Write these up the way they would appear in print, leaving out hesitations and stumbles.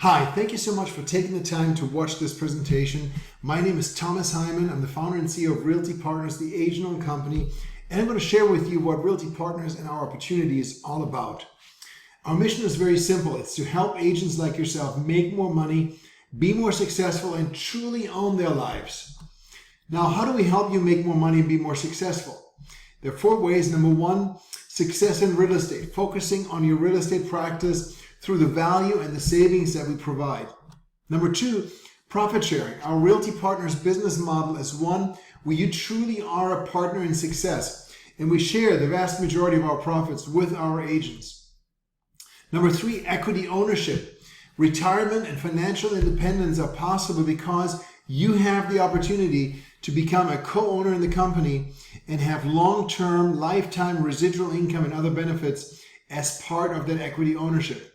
Hi, thank you so much for taking the time to watch this presentation. My name is Thomas Hyman. I'm the founder and CEO of Realty Partners, the agent-owned company, and I'm going to share with you what Realty Partners and our opportunity is all about. Our mission is very simple. It's to help agents like yourself make more money, be more successful, and truly own their lives. Now, how do we help you make more money and be more successful? There are 4 ways. Number 1, success in real estate, focusing on your real estate practice through the value and the savings that we provide. Number 2, profit sharing. Our Realty Partners business model is one where you truly are a partner in success, and we share the vast majority of our profits with our agents. Number 3, equity ownership. Retirement and financial independence are possible because you have the opportunity to become a co-owner in the company and have long-term, lifetime residual income and other benefits as part of that equity ownership.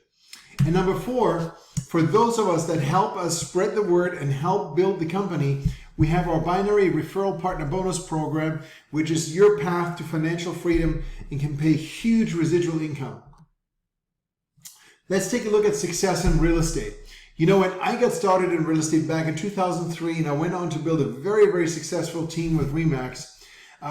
And number 4, for those of us that help us spread the word and help build the company, we have our binary referral partner bonus program, which is your path to financial freedom and can pay huge residual income. Let's take a look at success in real estate. You know, when I got started in real estate back in 2003 and I went on to build a very, very successful team with RE/MAX,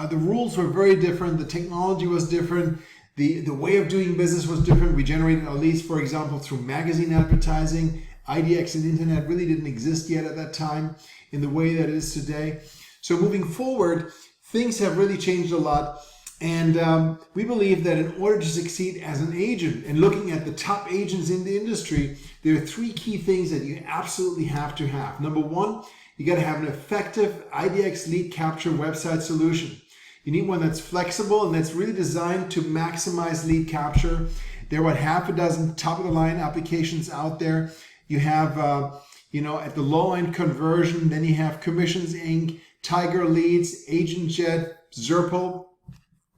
the rules were very different. The technology was different. The way of doing business was different. We generated our leads, for example, through magazine advertising. IDX and internet really didn't exist yet at that time in the way that it is today. So moving forward, things have really changed a lot. And we believe that in order to succeed as an agent and looking at the top agents in the industry, there are 3 key things that you absolutely have to have. Number 1, you got to have an effective IDX lead capture website solution. You need one that's flexible and that's really designed to maximize lead capture. There are about half a dozen top-of-the-line applications out there. You have, at the low-end conversion, then you have Commissions Inc., Tiger Leads, AgentJet, Zerpal.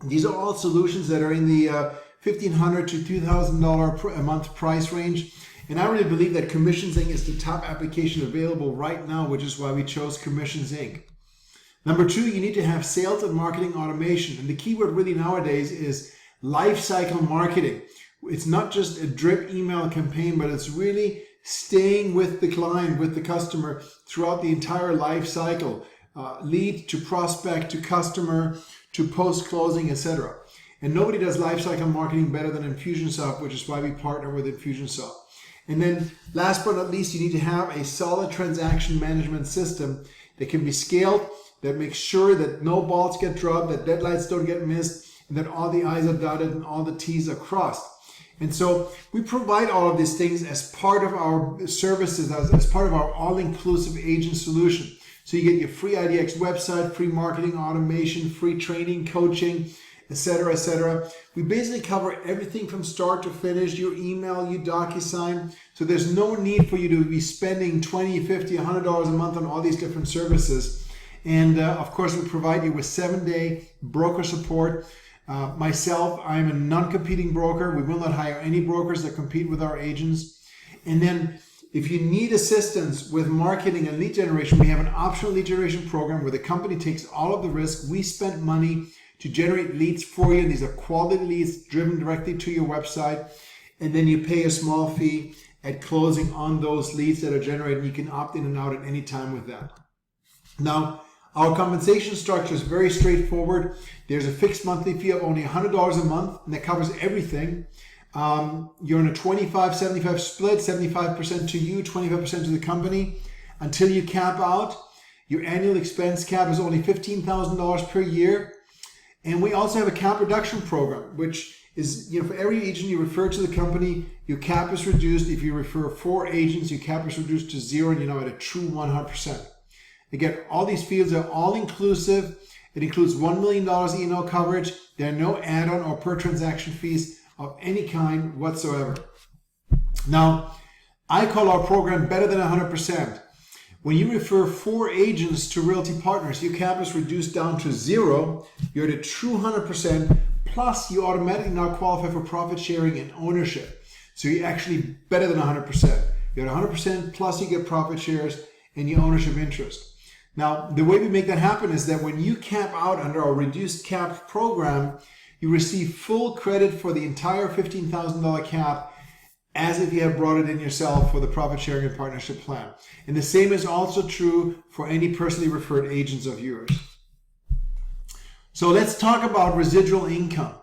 These are all solutions that are in the $1,500 to $2,000 a month price range. And I really believe that Commissions Inc. is the top application available right now, which is why we chose Commissions Inc. Number 2, you need to have sales and marketing automation. And the keyword really nowadays is life cycle marketing. It's not just a drip email campaign, but it's really staying with the client, with the customer throughout the entire life cycle. Lead to prospect, to customer, to post-closing, etc. And nobody does life cycle marketing better than Infusionsoft, which is why we partner with Infusionsoft. And then last but not least, you need to have a solid transaction management system that can be scaled, that makes sure that no balls get dropped, that deadlines don't get missed, and that all the I's are dotted and all the T's are crossed. And so we provide all of these things as part of our services, as part of our all-inclusive agent solution. So you get your free IDX website, free marketing automation, free training, coaching, etc., etc. We basically cover everything from start to finish, your email, your DocuSign. So there's no need for you to be spending $20, $50, $100 a month on all these different services. And of course, we provide you with 7-day broker support. Myself, I'm a non-competing broker. We will not hire any brokers that compete with our agents. And then if you need assistance with marketing and lead generation, we have an optional lead generation program where the company takes all of the risk. We spend money to generate leads for you. These are quality leads driven directly to your website. And then you pay a small fee at closing on those leads that are generated. You can opt in and out at any time with that. Now, our compensation structure is very straightforward. There's a fixed monthly fee of only $100 a month, and that covers everything. You're in a 25-75 split, 75% to you, 25% to the company. Until you cap out, your annual expense cap is only $15,000 per year. And we also have a cap reduction program, which is, for every agent you refer to the company, your cap is reduced. If you refer 4 agents, your cap is reduced to 0, and you're now at a true 100%. Again, all these fields are all inclusive. It includes $1 million E&O coverage. There are no add-on or per transaction fees of any kind whatsoever. Now, I call our program better than 100%. When you refer 4 agents to Realty Partners, your cap is reduced down to 0. You're at a true 100%. Plus, you automatically now qualify for profit sharing and ownership. So you're actually better than 100%. You're at 100%, plus you get profit shares and your ownership interest. Now, the way we make that happen is that when you cap out under our reduced cap program, you receive full credit for the entire $15,000 cap as if you have brought it in yourself for the profit sharing and partnership plan. And the same is also true for any personally referred agents of yours. So let's talk about residual income.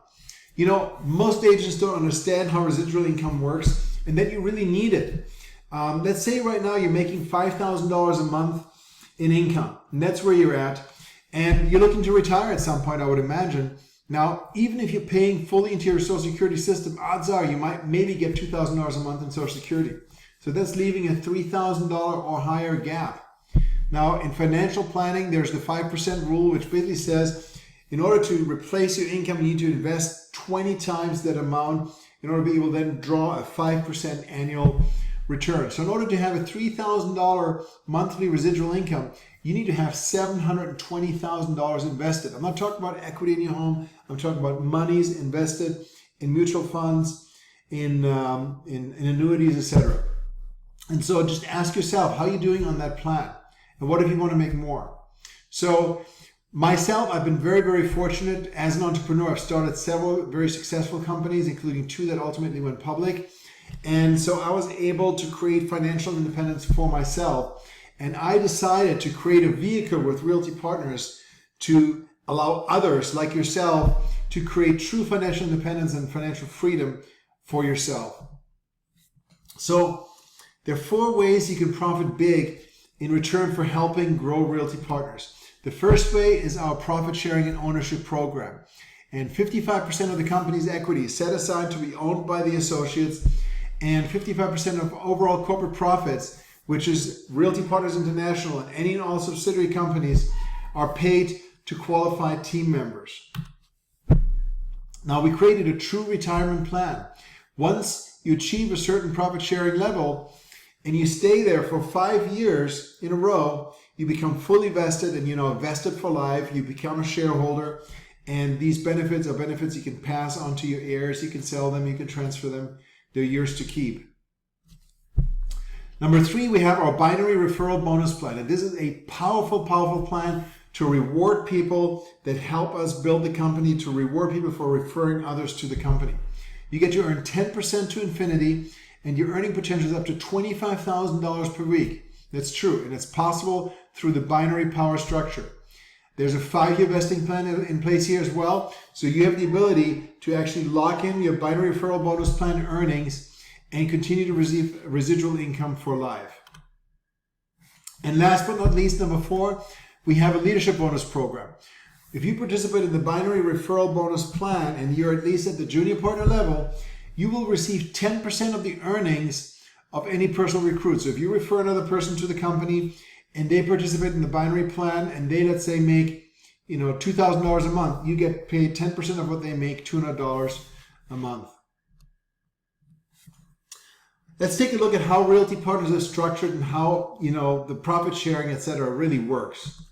You know, most agents don't understand how residual income works, and that you really need it. Let's say right now you're making $5,000 a month in income, and that's where you're at, and you're looking to retire at some point, I would imagine. Now, even if you're paying fully into your Social Security system, odds are you might maybe get $2,000 a month in Social Security. So that's leaving a $3,000 or higher gap. Now, in financial planning, there's the 5% rule, which basically says in order to replace your income, you need to invest 20 times that amount in order to be able to then draw a 5% annual return. So in order to have a $3,000 monthly residual income, you need to have $720,000 invested. I'm not talking about equity in your home. I'm talking about monies invested in mutual funds, in annuities, etc. And so just ask yourself, how are you doing on that plan? And what if you want to make more? So myself, I've been very, very fortunate as an entrepreneur. I've started several very successful companies, including 2 that ultimately went public. And so I was able to create financial independence for myself. And I decided to create a vehicle with Realty Partners to allow others like yourself to create true financial independence and financial freedom for yourself. So there are 4 ways you can profit big in return for helping grow Realty Partners. The first way is our profit sharing and ownership program. And 55% of the company's equity is set aside to be owned by the associates, and 55% of overall corporate profits, which is Realty Partners International and any and all subsidiary companies, are paid to qualified team members. Now, we created a true retirement plan. Once you achieve a certain profit sharing level and you stay there for 5 years in a row, you become fully vested, and vested for life. You become a shareholder, and these benefits are benefits you can pass on to your heirs. You can sell them, you can transfer them. They're yours to keep. Number 3, we have our binary referral bonus plan. And this is a powerful, powerful plan to reward people that help us build the company, to reward people for referring others to the company. You get to earn 10% to infinity, and your earning potential is up to $25,000 per week. That's true, and it's possible through the binary power structure. There's a 5-year vesting plan in place here as well, so you have the ability to actually lock in your binary referral bonus plan earnings and continue to receive residual income for life. And last but not least, number 4, we have a leadership bonus program. If you participate in the binary referral bonus plan and you're at least at the junior partner level, you will receive 10% of the earnings of any personal recruit. So if you refer another person to the company and they participate in the binary plan and they, let's say, make $2,000 a month, you get paid 10% of what they make, $200 a month. Let's take a look at how Realty Partners is structured and how the profit sharing, etc., really works.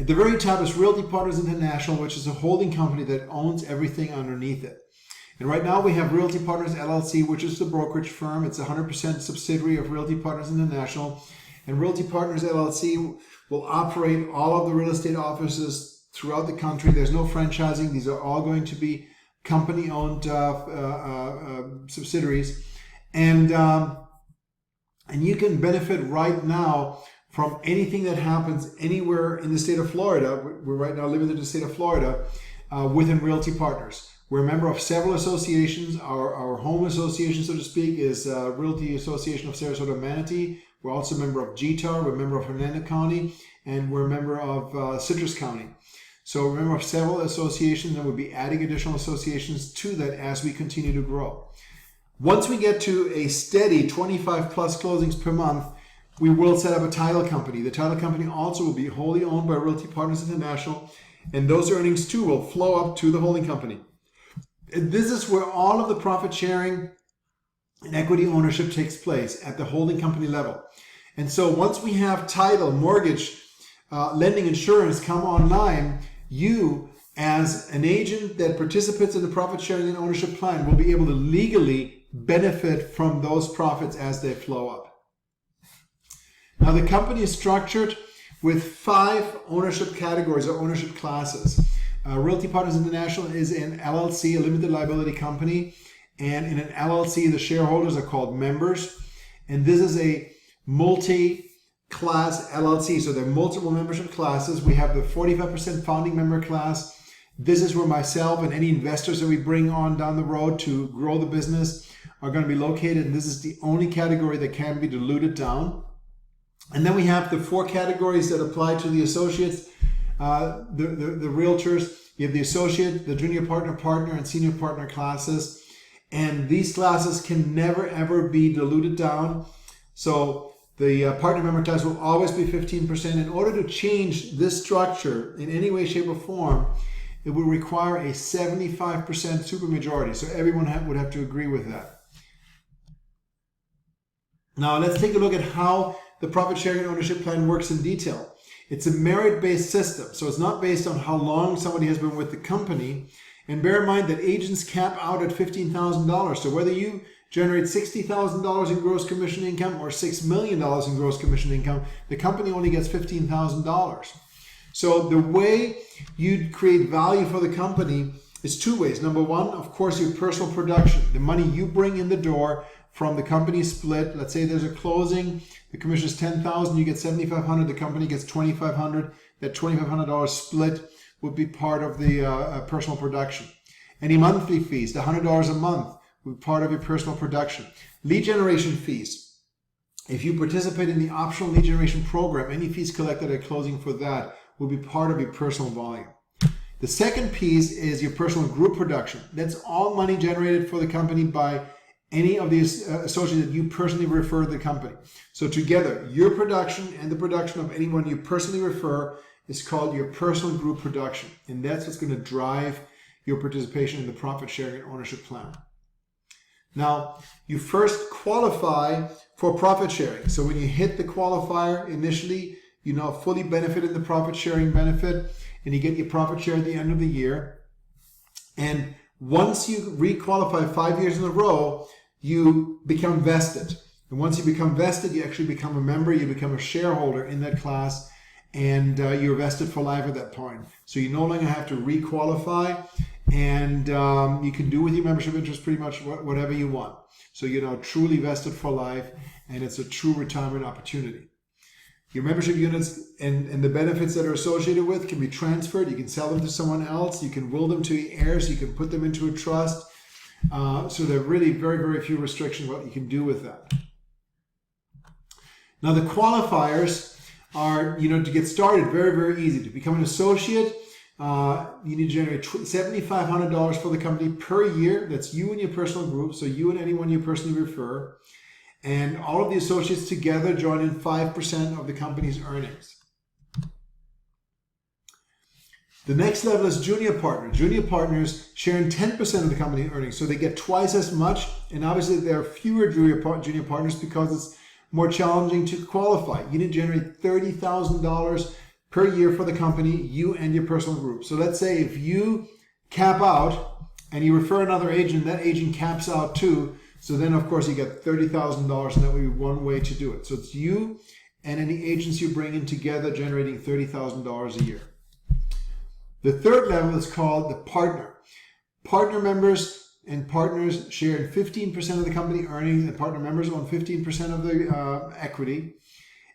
At the very top is Realty Partners International, which is a holding company that owns everything underneath it. And right now we have Realty Partners LLC, which is the brokerage firm. It's a 100% subsidiary of Realty Partners International. And Realty Partners LLC will operate all of the real estate offices throughout the country. There's no franchising. These are all going to be company-owned subsidiaries. And you can benefit right now from anything that happens anywhere in the state of Florida. We're right now living in the state of Florida within Realty Partners. We're a member of several associations. Our home association, so to speak, is Realty Association of Sarasota Manatee. We're also a member of GTAR. We're a member of Hernando County, and we're a member of Citrus County. So we're a member of several associations, and we'll be adding additional associations to that as we continue to grow. Once we get to a steady 25 plus closings per month, we will set up a title company. The title company also will be wholly owned by Realty Partners International, and those earnings too will flow up to the holding company. And this is where all of the profit sharing and equity ownership takes place at the holding company level. And so once we have title, mortgage, lending, insurance come online, you as an agent that participates in the profit sharing and ownership plan will be able to legally benefit from those profits as they flow up. Now the company is structured with 5 ownership categories or ownership classes. Realty Partners International is an LLC, a limited liability company, And in an LLC, the shareholders are called members. And this is a multi-class LLC. So there are multiple membership classes. We have the 45% founding member class. This is where myself and any investors that we bring on down the road to grow the business are going to be located. And this is the only category that can be diluted down. And then we have the 4 categories that apply to the associates, the realtors. You have the associate, the junior partner, partner, and senior partner classes. And these classes can never, ever be diluted down. So the partner member class will always be 15%. In order to change this structure in any way, shape, or form, it would require a 75% supermajority. So everyone would have to agree with that. Now let's take a look at how the profit sharing ownership plan works in detail. It's a merit-based system, so it's not based on how long somebody has been with the company. And bear in mind that agents cap out at $15,000. So whether you generate $60,000 in gross commission income or $6 million in gross commission income, the company only gets $15,000. So the way you create value for the company is 2 ways. Number one, of course, your personal production, the money you bring in the door from the company split. Let's say there's a closing, the commission is $10,000, you get $7,500, the company gets $2,500. That $2,500 split would be part of the personal production. Any monthly fees, the $100 a month, would be part of your personal production. Lead generation fees. If you participate in the optional lead generation program, any fees collected at closing for that will be part of your personal volume. The second piece is your personal group production. That's all money generated for the company by any of these associates that you personally refer to the company. So together, your production and the production of anyone you personally refer is called your personal group production. And that's what's going to drive your participation in the profit sharing and ownership plan. Now, you first qualify for profit sharing. So when you hit the qualifier initially, you now fully benefit in the profit sharing benefit, and you get your profit share at the end of the year. And once you re-qualify 5 years in a row, you become vested. And once you become vested, you actually become a member, you become a shareholder in that class, and you're vested for life at that point. So you no longer have to re-qualify, and you can do with your membership interest pretty much whatever you want. So you're now truly vested for life, and it's a true retirement opportunity. Your membership units and the benefits that are associated with can be transferred. You can sell them to someone else. You can will them to your heirs. You can put them into a trust. So there are really very, very few restrictions what you can do with that. Now the qualifiers are, to get started, very, very easy. To become an associate, you need to generate $7,500 for the company per year. That's you and your personal group. So you and anyone you personally refer. And all of the associates together join in 5% of the company's earnings. The next level is junior partner. Junior partners share in 10% of the company earnings, so they get twice as much. And obviously, there are fewer junior partners because it's more challenging to qualify. You need to generate $30,000 per year for the company, you and your personal group. So let's say if you cap out and you refer another agent, that agent caps out too. So then, of course, you get $30,000, and that would be one way to do it. So it's you and any agents you bring in together generating $30,000 a year. The third level is called the partner. Partner members and partners share in 15% of the company earnings, and partner members own 15% of the equity.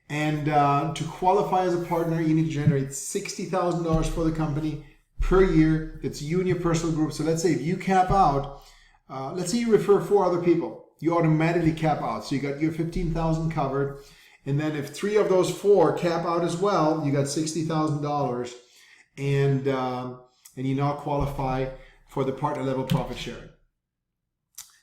And to qualify as a partner, you need to generate $60,000 for the company per year. It's you and your personal group. So let's say if you cap out, let's say you refer 4 other people, you automatically cap out. So you got your $15,000 covered. And then if 3 of those 4 cap out as well, you got $60,000. And you now qualify for the partner level profit sharing.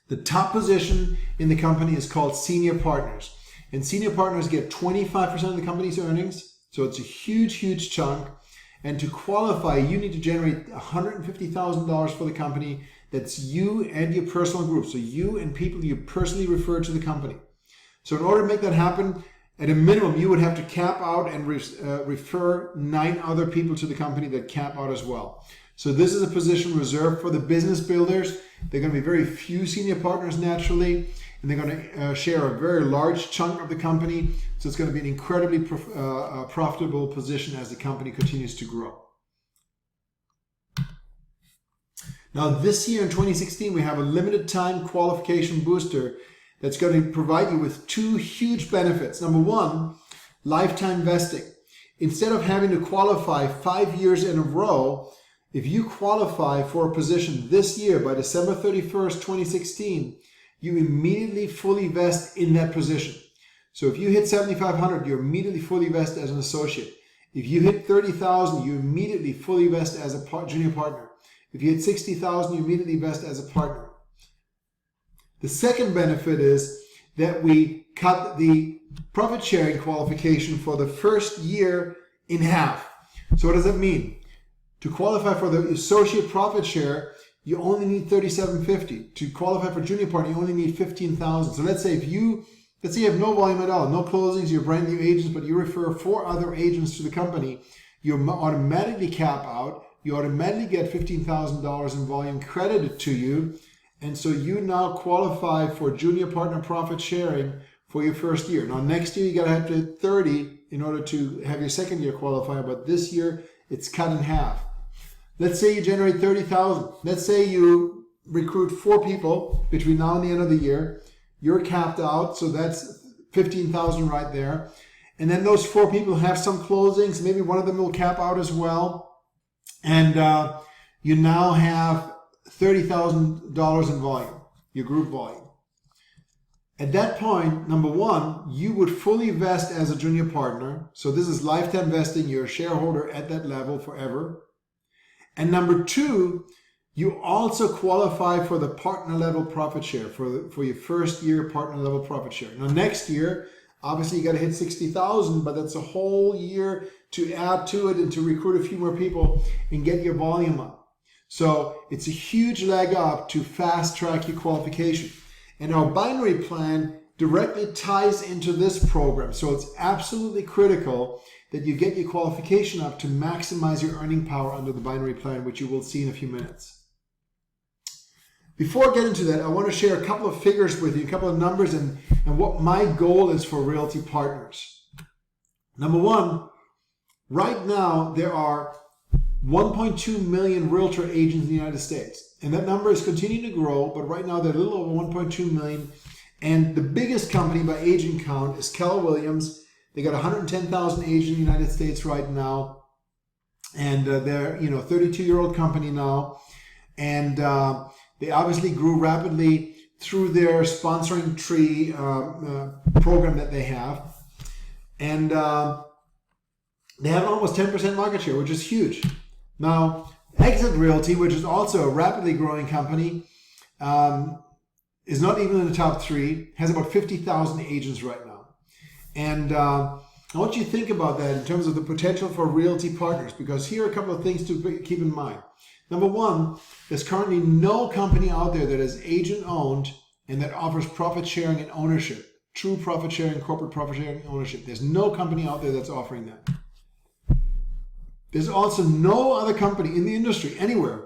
The top position in the company is called senior partners. And senior partners get 25% of the company's earnings. So it's a huge, huge chunk. And to qualify, you need to generate $150,000 for the company. That's you and your personal group. So you and people you personally refer to the company. So in order to make that happen, at a minimum, you would have to cap out and refer 9 other people to the company that cap out as well. So this is a position reserved for the business builders. They're going to be very few senior partners naturally, and they're going to share a very large chunk of the company. So it's going to be an incredibly profitable position as the company continues to grow. Now this year in 2016, we have a limited time qualification booster that's going to provide you with two huge benefits. Number one, lifetime vesting. Instead of having to qualify 5 years in a row, if you qualify for a position this year by December 31st, 2016, you immediately fully vest in that position. So if you hit 7,500, you're immediately fully vested as an associate. If you hit 30,000, you immediately fully vest as a junior partner. If you hit 60,000, you immediately vest as a partner. The second benefit is that we cut the profit sharing qualification for the first year in half. So what does that mean? To qualify for the associate profit share, you only need $3,750. To qualify for junior partner, you only need $15,000. So let's say you have no volume at all, no closings, you're brand new agents, but you refer 4 other agents to the company, you automatically cap out, you automatically get $15,000 in volume credited to you, and so you now qualify for junior partner profit sharing for your first year. Now next year you gotta have to hit 30 in order to have your second year qualifier, but this year it's cut in half. Let's say you generate 30,000. Let's say you recruit 4 people between now and the end of the year. You're capped out, so that's 15,000 right there. And then those 4 people have some closings. Maybe one of them will cap out as well. And you now have $30,000 in volume, your group volume. At that point, number one, you would fully vest as a junior partner. So this is lifetime vesting. You're a shareholder at that level forever. And number two, you also qualify for the partner level profit share for your first year partner level profit share. Now next year, obviously you got to hit 60,000, but that's a whole year to add to it and to recruit a few more people and get your volume up. So it's a huge leg up to fast track your qualification. And our binary plan directly ties into this program. So it's absolutely critical that you get your qualification up to maximize your earning power under the binary plan, which you will see in a few minutes. Before I get into that, I want to share a couple of figures with you, a couple of numbers, and what my goal is for Realty Partners. Number one, right now there are 1.2 million realtor agents in the United States. And that number is continuing to grow, but right now they're a little over 1.2 million. And the biggest company by agent count is Keller Williams. They got 110,000 agents in the United States right now. And they're, 32-year-old company now. And they obviously grew rapidly through their sponsoring tree program that they have. And they have almost 10% market share, which is huge. Now, Exit Realty, which is also a rapidly growing company, is not even in the top 3, has about 50,000 agents right now. And I want you to think about that in terms of the potential for Realty Partners, because here are a couple of things to keep in mind. Number one, there's currently no company out there that is agent-owned and that offers profit sharing and ownership, true profit sharing, corporate profit sharing and ownership. There's no company out there that's offering that. There's also no other company in the industry anywhere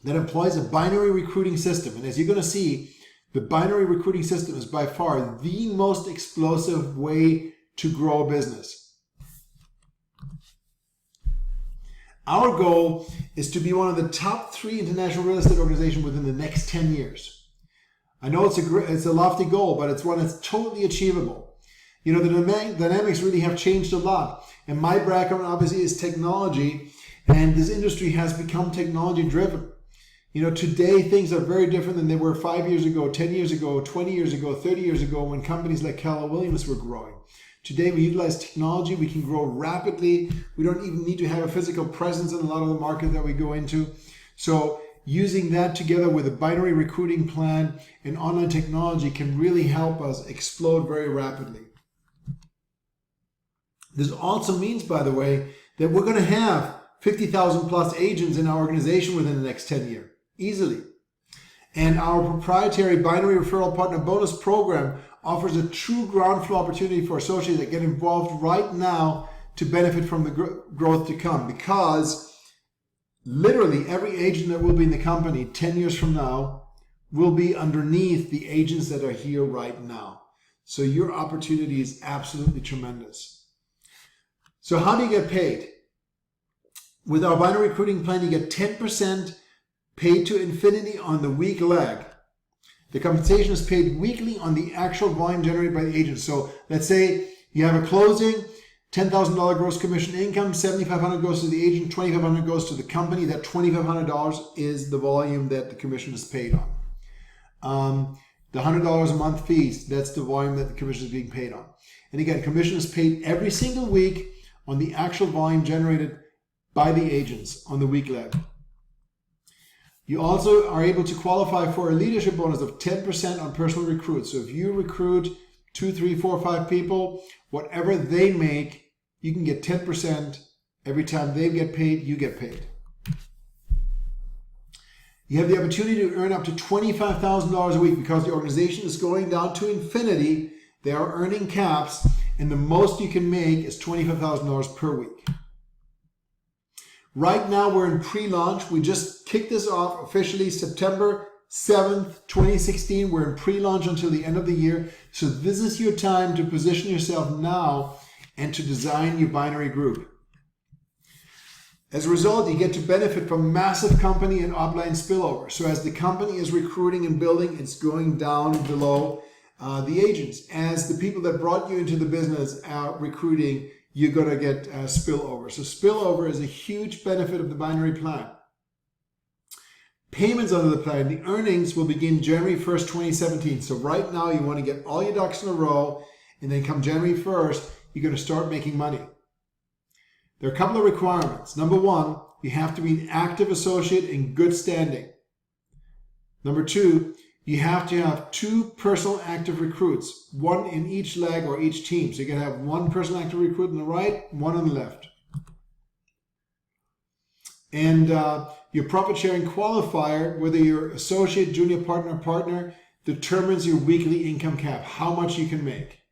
that employs a binary recruiting system. And as you're going to see, the binary recruiting system is by far the most explosive way to grow a business. Our goal is to be one of the top 3 international real estate organizations within the next 10 years. I know it's a lofty goal, but it's one that's totally achievable. The dynamics really have changed a lot. And my background obviously is technology, and this industry has become technology driven. Today things are very different than they were 5 years ago, 10 years ago, 20 years ago, 30 years ago when companies like Keller Williams were growing. Today we utilize technology, we can grow rapidly. We don't even need to have a physical presence in a lot of the market that we go into. So using that together with a binary recruiting plan and online technology can really help us explode very rapidly. This also means, by the way, that we're going to have 50,000 plus agents in our organization within the next 10 years, easily. And our proprietary binary referral partner bonus program offers a true ground floor opportunity for associates that get involved right now to benefit from the growth to come, because literally every agent that will be in the company 10 years from now will be underneath the agents that are here right now. So your opportunity is absolutely tremendous. So how do you get paid? With our binary recruiting plan, you get 10% paid to infinity on the week leg. The compensation is paid weekly on the actual volume generated by the agent. So let's say you have a closing, $10,000 gross commission income, $7,500 goes to the agent, $2,500 goes to the company. That $2,500 is the volume that the commission is paid on. The $100 a month fees, that's the volume that the commission is being paid on. And again, commission is paid every single week on the actual volume generated by the agents on the week leg. You also are able to qualify for a leadership bonus of 10% on personal recruits. So if you recruit 2, 3, 4, 5 people, whatever they make, you can get 10%. Every time they get paid, you get paid. You have the opportunity to earn up to $25,000 a week because the organization is going down to infinity. They are earning caps, and the most you can make is $25,000 per week. Right now, we're in pre-launch. We just kicked this off officially September 7th, 2016. We're in pre-launch until the end of the year. So this is your time to position yourself now and to design your binary group. As a result, you get to benefit from massive company and upline spillover. So as the company is recruiting and building, it's going down below the agents. As the people that brought you into the business are recruiting, you're going to get spillover. So spillover is a huge benefit of the binary plan. Payments under the plan, the earnings will begin January 1st, 2017. So right now you want to get all your ducks in a row, and then come January 1st, you're going to start making money. There are a couple of requirements. Number one, you have to be an active associate in good standing. Number two, you have to have 2 personal active recruits, 1 in each leg or each team. So you can have 1 personal active recruit on the right, 1 on the left. And your profit sharing qualifier, whether you're associate, junior partner, or partner, determines your weekly income cap, how much you can make.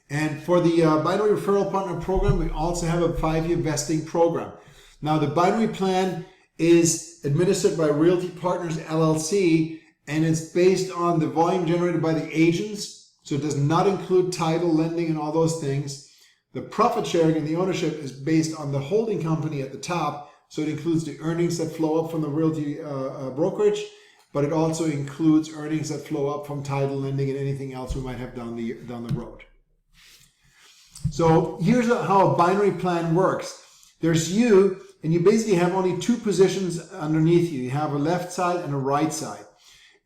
And for the Binary Referral Partner Program, we also have a 5-year vesting program. Now, the binary plan is administered by Realty Partners LLC, and it's based on the volume generated by the agents. So it does not include title, lending, and all those things. The profit sharing and the ownership is based on the holding company at the top. So it includes the earnings that flow up from the realty brokerage, but it also includes earnings that flow up from title, lending, and anything else we might have down the road. So here's how a binary plan works. There's you, and you basically have only 2 positions underneath you. You have a left side and a right side.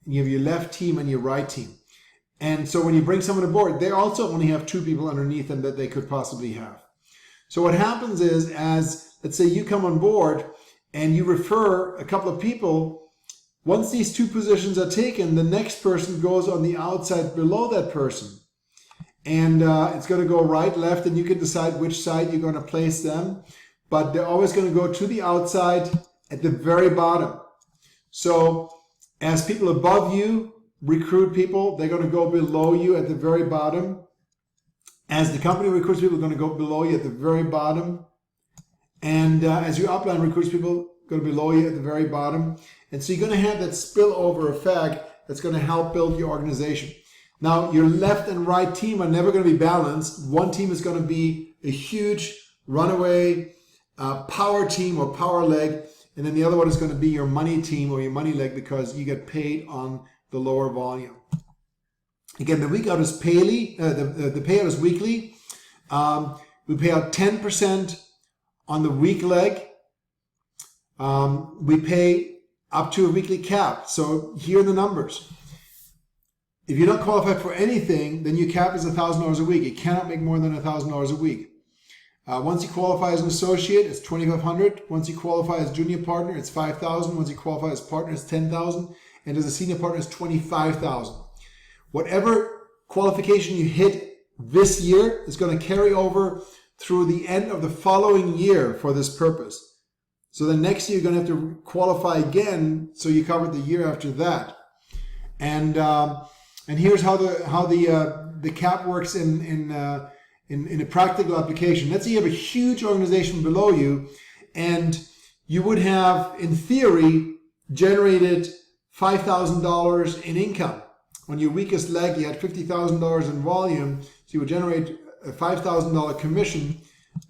And you have your left team and your right team. And so when you bring someone aboard, they also only have 2 people underneath them that they could possibly have. So what happens is, as let's say you come on board and you refer a couple of people, once these 2 positions are taken, the next person goes on the outside below that person. And it's going to go right, left, and you can decide which side you're going to place them. But they're always going to go to the outside at the very bottom. So as people above you recruit people, they're going to go below you at the very bottom. As the company recruits people, they're going to go below you at the very bottom. And as your upline recruits people, going to be below you at the very bottom. And so you're going to have that spillover effect that's going to help build your organization. Now, your left and right team are never going to be balanced. One team is going to be a huge runaway power team or power leg, and then the other one is going to be your money team or your money leg because you get paid on the lower volume. Again, the payout is the payout is weekly. We pay out 10% on the week leg. We pay up to a weekly cap. So here are the numbers. If you're not qualified for anything, then your cap is $1,000 a week. You cannot make more than $1,000 a week. Once you qualify as an associate, it's $2,500. Once you qualify as junior partner, it's $5,000. Once you qualify as partner, it's $10,000. And as a senior partner, it's $25,000. Whatever qualification you hit this year is going to carry over through the end of the following year for this purpose. So then next year, you're going to have to qualify again, so you covered the year after that. And here's how the cap works in a practical application. Let's say you have a huge organization below you, and you would have, in theory, generated $5,000 in income. On your weakest leg, you had $50,000 in volume, so you would generate a $5,000 commission,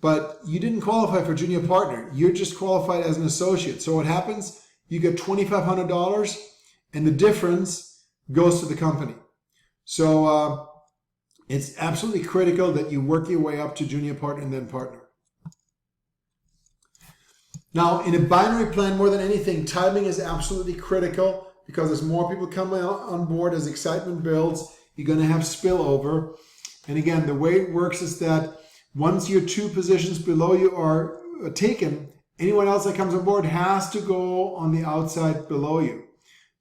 but you didn't qualify for junior partner. You're just qualified as an associate. So what happens? you get $2,500, and the difference goes to the company. So it's absolutely critical that you work your way up to junior partner and then partner. Now, in a binary plan, more than anything, timing is absolutely critical, because as more people come on board, as excitement builds, you're going to have spillover. And again, the way it works is that once your 2 positions below you are taken, anyone else that comes on board has to go on the outside below you.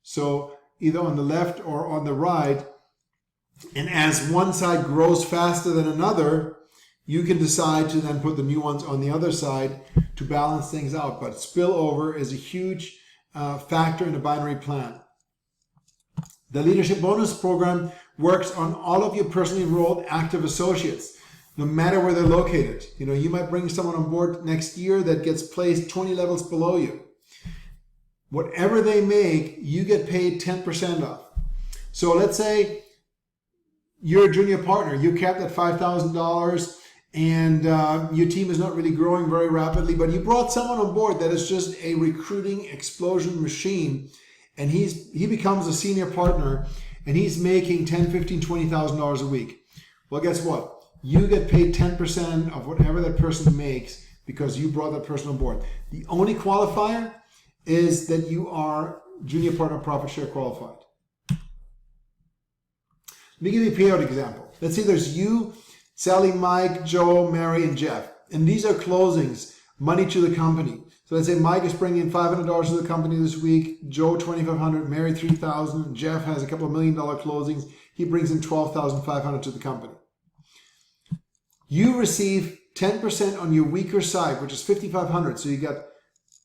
So either on the left or on the right. And as one side grows faster than another, you can decide to then put the new ones on the other side to balance things out. But spillover is a huge factor in a binary plan. The Leadership Bonus Program works on all of your personally enrolled active associates, no matter where they're located. You know, you might bring someone on board next year that gets placed 20 levels below you. Whatever they make, you get paid 10% of. So let's say you're a junior partner, you're capped at $5,000, and your team is not really growing very rapidly, but you brought someone on board that is just a recruiting explosion machine, and he becomes a senior partner, and he's making $10,000, $15,000, $20,000 a week. Well, guess what? You get paid 10% of whatever that person makes because you brought that person on board. The only qualifier is that you are junior partner profit share qualified. Let me give you a payout example. Let's say there's you, Sally, Mike, Joe, Mary, and Jeff. And these are closings, money to the company. So let's say Mike is bringing in $500 to the company this week, Joe $2,500, Mary $3,000, Jeff has a couple of $1 million closings. He brings in $12,500 to the company. You receive 10% on your weaker side, which is $5,500. So you got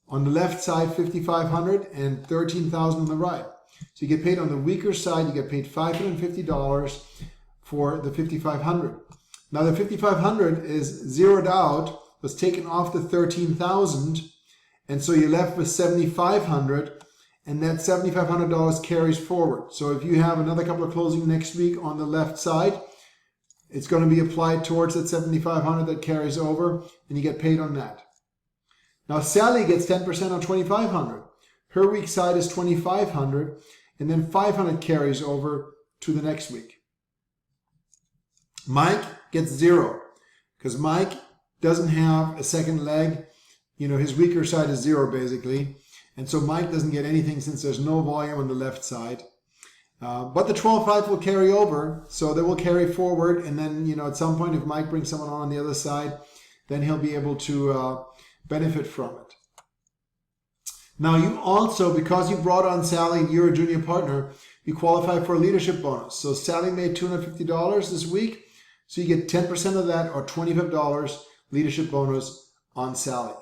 on the left side $5,500 and $13,000 on the right. So you get paid on the weaker side, you get paid $550 for the $5,500. Now the $5,500 is zeroed out, was taken off the $13,000, and so you're left with $7,500, and that $7,500 carries forward. So if you have another couple of closings next week on the left side, it's going to be applied towards that $7,500 that carries over, and you get paid on that. Now Sally gets 10% on $2,500. Her weak side is $2,500, and then $500 carries over to the next week. Mike gets 0 because Mike doesn't have a second leg. You know, his weaker side is 0 basically, and so Mike doesn't get anything since there's no volume on the left side. But the 12.5 will carry over, so they will carry forward, and then, you know, at some point if Mike brings someone on the other side, then he'll be able to benefit from it. Now you also, because you brought on Sally and you're a junior partner, you qualify for a leadership bonus. So Sally made $250 this week, so you get 10% of that, or $25 leadership bonus on Sally.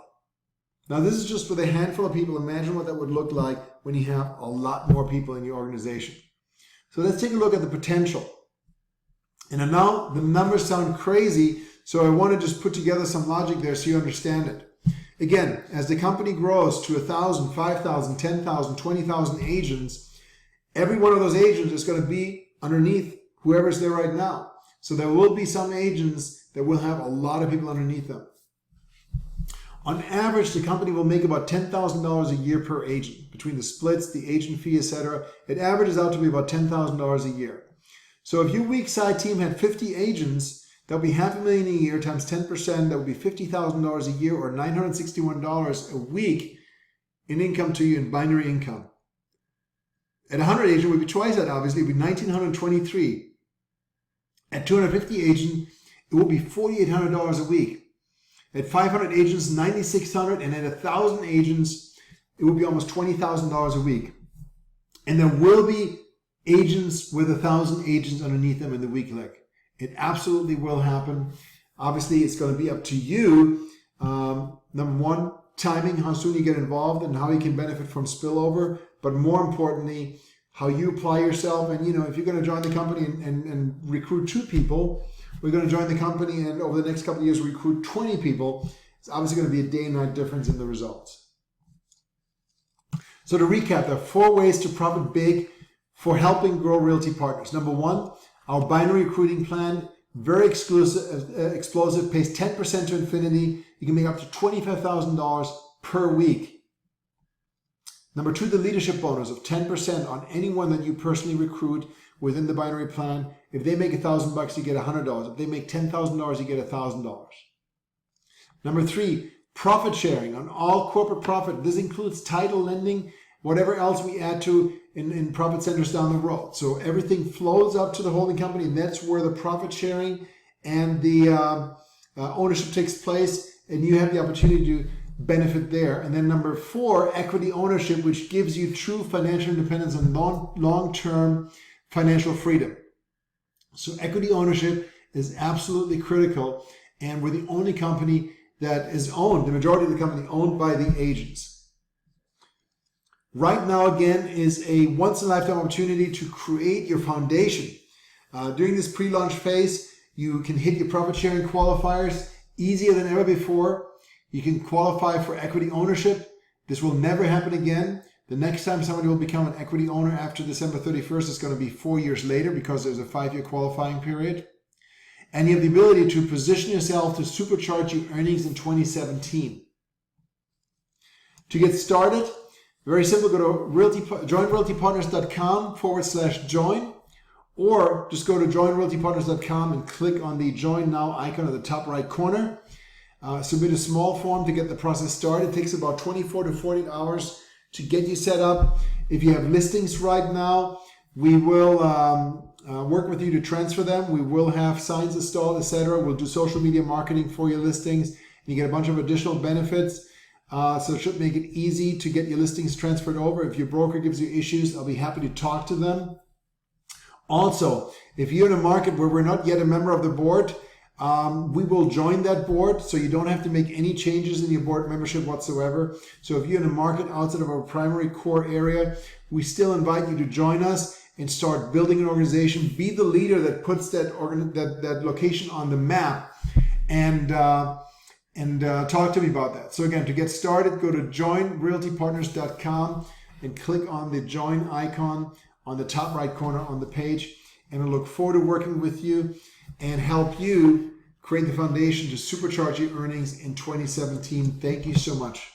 Now this is just with a handful of people. Imagine what that would look like when you have a lot more people in your organization. So let's take a look at the potential. And now the numbers sound crazy, so I want to just put together some logic there so you understand it. Again, as the company grows to 1,000, 5,000, 10,000, 20,000 agents, every one of those agents is going to be underneath whoever's there right now. So there will be some agents that will have a lot of people underneath them. On average, the company will make about $10,000 a year per agent. Between the splits, the agent fee, etc., it averages out to be about $10,000 a year. So if your weak side team had 50 agents, that would be $500,000 a year times 10%. That would be $50,000 a year, or $961 a week in income to you in binary income. At 100 agents, it would be twice that, obviously. It would be $1,923. At 250 agents, it will be $4,800 a week. At 500 agents, $9,600, and at 1,000 agents, it will be almost $20,000 a week. And there will be agents with 1,000 agents underneath them in the weak leg. It absolutely will happen. Obviously, it's going to be up to you. Number one, timing, how soon you get involved and how you can benefit from spillover. But more importantly, how you apply yourself. And, you know, if you're going to join the company and recruit 2 people, we're going to join the company and over the next couple of years recruit 20 people. It's obviously going to be a day and night difference in the results. So to recap, there are 4 ways to profit big for helping grow Realty partners. Number 1, our binary recruiting plan, very explosive, pays 10% to infinity. You can make up to $25,000 per week. Number 2, the leadership bonus of 10% on anyone that you personally recruit within the binary plan. If they make $1,000, you get $100. If they make $10,000, you get $1,000. Number 3, profit sharing on all corporate profit. This includes title, lending, whatever else we add to in profit centers down the road. So everything flows up to the holding company, and that's where the profit sharing and the ownership takes place, and you have the opportunity to benefit there. And then number 4, equity ownership, which gives you true financial independence and long-term financial freedom. So equity ownership is absolutely critical, and we're the only company that is owned, the majority of the company owned by the agents. Right now, again, is a once-in-a-lifetime opportunity to create your foundation. During this pre-launch phase, you can hit your profit-sharing qualifiers easier than ever before. You can qualify for equity ownership. This will never happen again. The next time somebody will become an equity owner after December 31st is going to be 4 years later, because there's a 5-year qualifying period. And you have the ability to position yourself to supercharge your earnings in 2017. To get started, very simple, go to joinrealtypartners.com/join, or just go to joinrealtypartners.com and click on the Join Now icon at the top right corner. Submit a small form to get the process started. It takes about 24 to 48 hours to get you set up. If you have listings right now, we will work with you to transfer them. We will have signs installed, etc. We'll do social media marketing for your listings, and you get a bunch of additional benefits. So it should make it easy to get your listings transferred over. If your broker gives you issues, I'll be happy to talk to them. Also, if you're in a market where we're not yet a member of the board, we will join that board, so you don't have to make any changes in your board membership whatsoever. So if you're in a market outside of our primary core area, we still invite you to join us and start building an organization. Be the leader that puts that location on the map, and talk to me about that. So again, to get started, go to joinrealtypartners.com and click on the join icon on the top right corner on the page, and I look forward to working with you and help you create the foundation to supercharge your earnings in 2017. Thank you so much.